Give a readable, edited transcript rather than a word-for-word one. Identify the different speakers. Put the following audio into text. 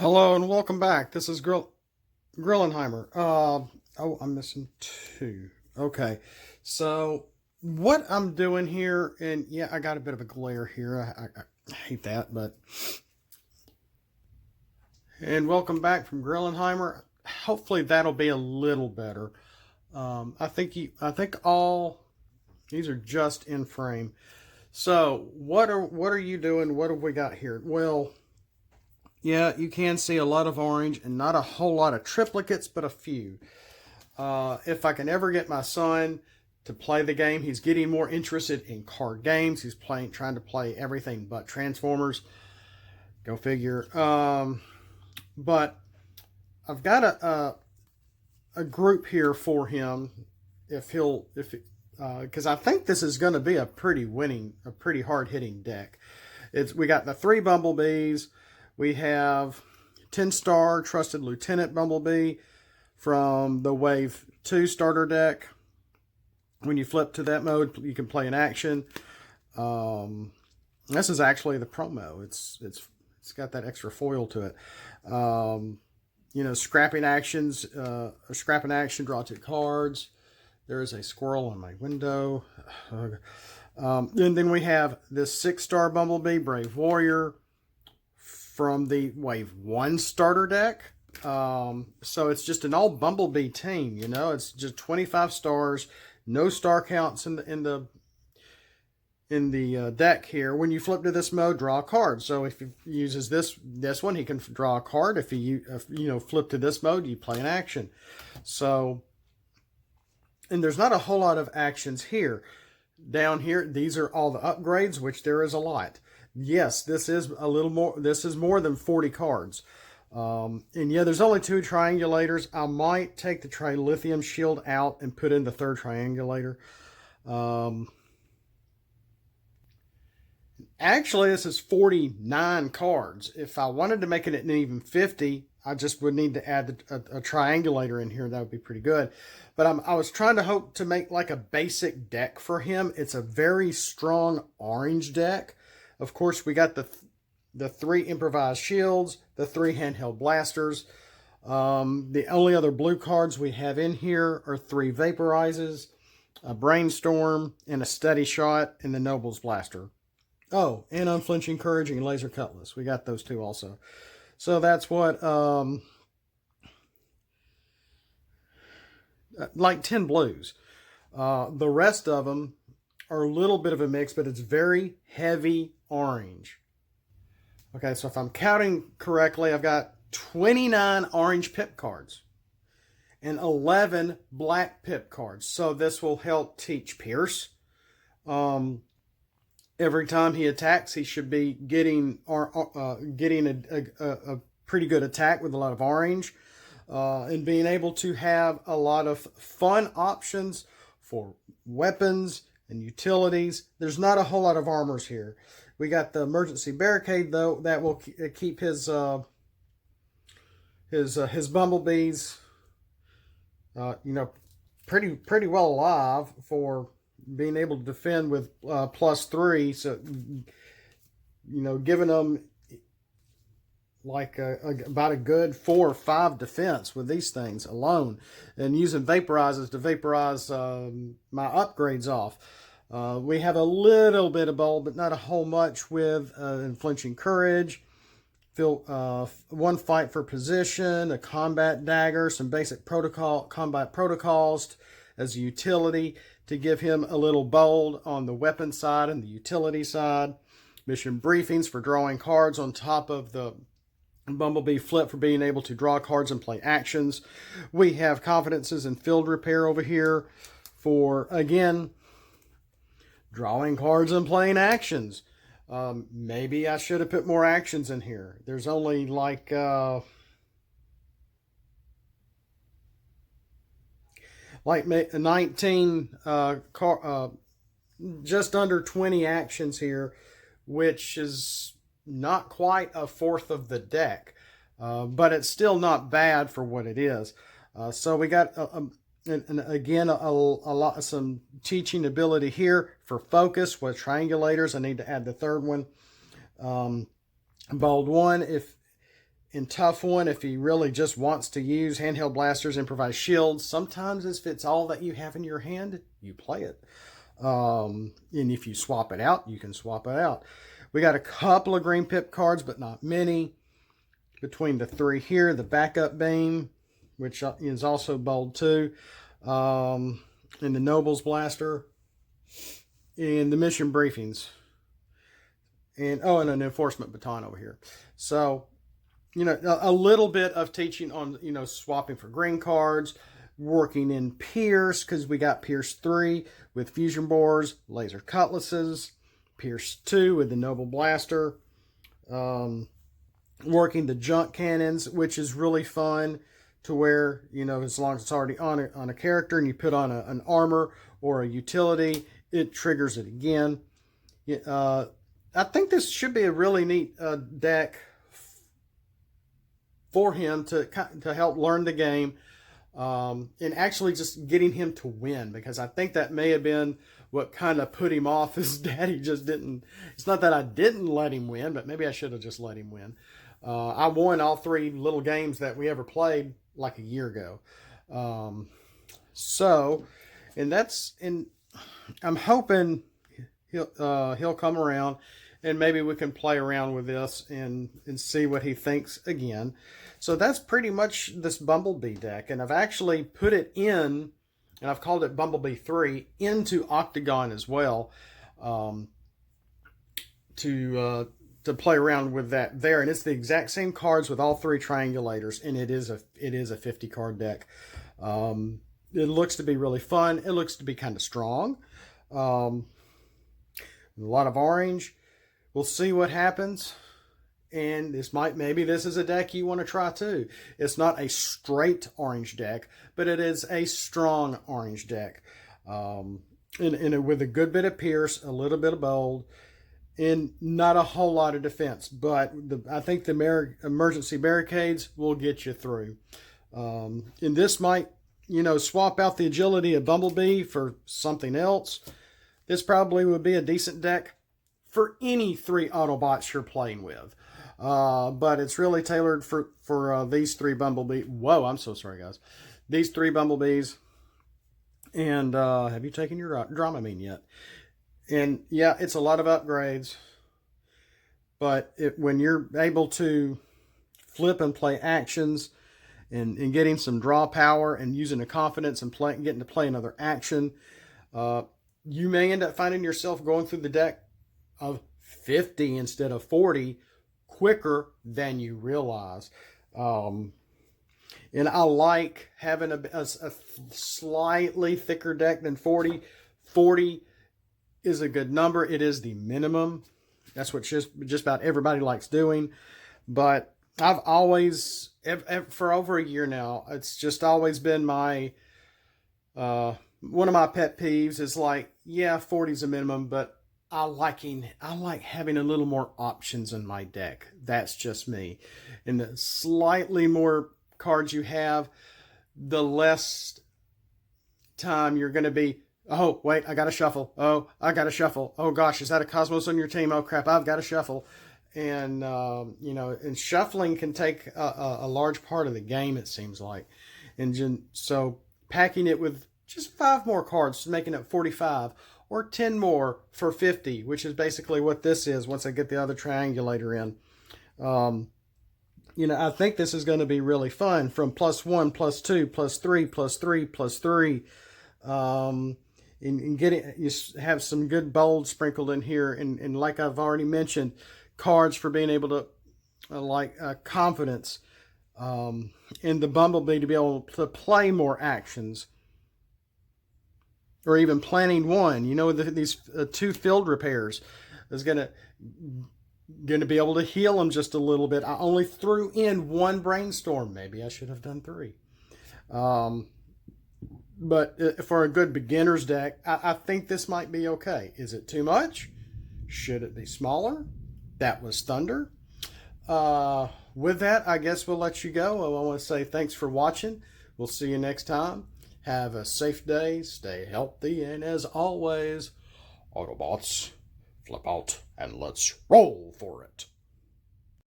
Speaker 1: Hello and welcome back. This is Grillenheimer. Oh, I'm missing two. Okay, so what I'm doing here, and yeah, I got a bit of a glare here. I hate that, but and welcome back from Grillenheimer. Hopefully that'll be a little better. I think all these are just in frame. So what are you doing? What have we got here? Well, yeah, you can see a lot of orange and not a whole lot of triplicates, but a few. If I can ever get my son to play the game, he's getting more interested in card games. He's trying to play everything but Transformers. Go figure. But I've got a group here for him because I think this is going to be a pretty hard hitting deck. We got the 3 Bumblebees. We have 10-star Trusted Lieutenant Bumblebee from the Wave 2 starter deck. When you flip to that mode, you can play an action. This is actually the promo. It's got that extra foil to it. Scrapping actions. Scrap an action, draw 2 cards. There is a squirrel on my window. And then we have this 6-star Bumblebee, Brave Warrior, from the Wave 1 starter deck. So it's just an all Bumblebee team, it's just 25 stars, no star counts in the deck here. When you flip to this mode, draw a card. So if he uses this one, he can draw a card. If you flip to this mode, you play an action. So, and there's not a whole lot of actions here. Down here, these are all the upgrades, which there is a lot. Yes, this is a little more. This is more than 40 cards. And yeah, there's only 2 triangulators. I might take the Trilithium Shield out and put in the 3rd triangulator. Actually, this is 49 cards. If I wanted to make it an even 50, I just would need to add a triangulator in here. That would be pretty good. But I was trying to hope to make like a basic deck for him. It's a very strong orange deck. Of course, we got the 3 improvised shields, the 3 handheld blasters. The only other blue cards we have in here are 3 vaporizes, a brainstorm, and a steady shot, and the Noble's blaster. Oh, and unflinching courage and laser cutlass. We got those 2 also. So that's what like 10 blues. The rest of them are a little bit of a mix, but it's very heavy orange. Okay, so if I'm counting correctly, I've got 29 orange pip cards and 11 black pip cards. So this will help teach Pierce. Every time he attacks, he should be getting a pretty good attack with a lot of orange, and being able to have a lot of fun options for weapons and utilities. There's not a whole lot of armors here. We got the emergency barricade, though, that will keep his bumblebees, pretty well alive for being able to defend with +3. So, giving them like about a good 4 or 5 defense with these things alone, and using vaporizers to vaporize my upgrades off. We have a little bit of bold, but not a whole much with unflinching courage. 1 fight for position, a combat dagger, some basic combat protocols as a utility to give him a little bold on the weapon side and the utility side. Mission briefings for drawing cards on top of the Bumblebee flip for being able to draw cards and play actions. We have confidences in field repair over here for, again, drawing cards and playing actions. Maybe I should have put more actions in here. There's only like 19 just under 20 actions here, which is not quite a fourth of the deck, but it's still not bad for what it is. So we got and again some teaching ability here for focus with triangulators. I need to add the 3rd one. Bold 1, in tough one, if he really just wants to use handheld blasters, improvise shields, sometimes if it's all that you have in your hand, you play it. And if you swap it out, you can swap it out. We got a couple of green pip cards, but not many. Between the three here, the backup beam, which is also bold too, and the Nobles Blaster, and the mission briefings, and an enforcement baton over here. So, a little bit of teaching on, swapping for green cards, working in Pierce, because we got Pierce 3 with fusion bores, laser cutlasses, Pierce 2 with the Noble Blaster, working the junk cannons, which is really fun, to where, as long as it's already on a character and you put on an armor or a utility, it triggers it again. I think this should be a really neat deck for him to help learn the game, and actually just getting him to win, because I think that may have been what kind of put him off. His daddy just didn't. It's not that I didn't let him win, but maybe I should have just let him win. I won all 3 little games that we ever played like a year ago. I'm hoping he'll come around, and maybe we can play around with this and see what he thinks again. So that's pretty much this Bumblebee deck, and I've actually put it in, and I've called it Bumblebee 3, into Octagon as well, to play around with that there. And it's the exact same cards with all 3 triangulators, and it is a 50 card deck. It looks to be really fun. It looks to be kind of strong. A lot of orange. We'll see what happens. And maybe this is a deck you want to try too. It's not a straight orange deck, but it is a strong orange deck. And with a good bit of Pierce, a little bit of bold, and not a whole lot of defense. But I think the emergency barricades will get you through. And this might, swap out the agility of Bumblebee for something else. This probably would be a decent deck for any 3 Autobots you're playing with. But it's really tailored for these 3 Bumblebee. Whoa, I'm so sorry, guys. These 3 Bumblebees. And have you taken your Dramamine yet? And yeah, it's a lot of upgrades. But when you're able to flip and play actions, and getting some draw power and using the confidence and getting to play another action, you may end up finding yourself going through the deck of 50 instead of 40 quicker than you realize. And I like having a slightly thicker deck than 40. 40 is a good number. It is the minimum. That's what just about everybody likes doing. But I've always, for over a year now, it's just always been my, one of my pet peeves is like, yeah, 40 is a minimum, but I like having a little more options in my deck. That's just me. And the slightly more cards you have, the less time you're going to be, oh, wait, I got to shuffle. Oh, I got to shuffle. Oh, gosh, is that a Cosmos on your team? Oh, crap, I've got to shuffle. And, and shuffling can take a large part of the game, it seems like. And so packing it with just 5 more cards, making it 45, or 10 more for 50, which is basically what this is once I get the other triangulator in. I think this is going to be really fun, from +1, +2, +3, +3, +3. And you have some good bold sprinkled in here. And like I've already mentioned, cards for being able to, confidence, in the Bumblebee to be able to play more actions, or even planning one. These 2 field repairs is going to be able to heal them just a little bit. I only threw in 1 brainstorm. Maybe I should have done 3. But for a good beginner's deck, I think this might be okay. Is it too much? Should it be smaller? That was Thunder. With that, I guess we'll let you go. I want to say thanks for watching. We'll see you next time. Have a safe day. Stay healthy. And as always, Autobots, flip out and let's roll for it.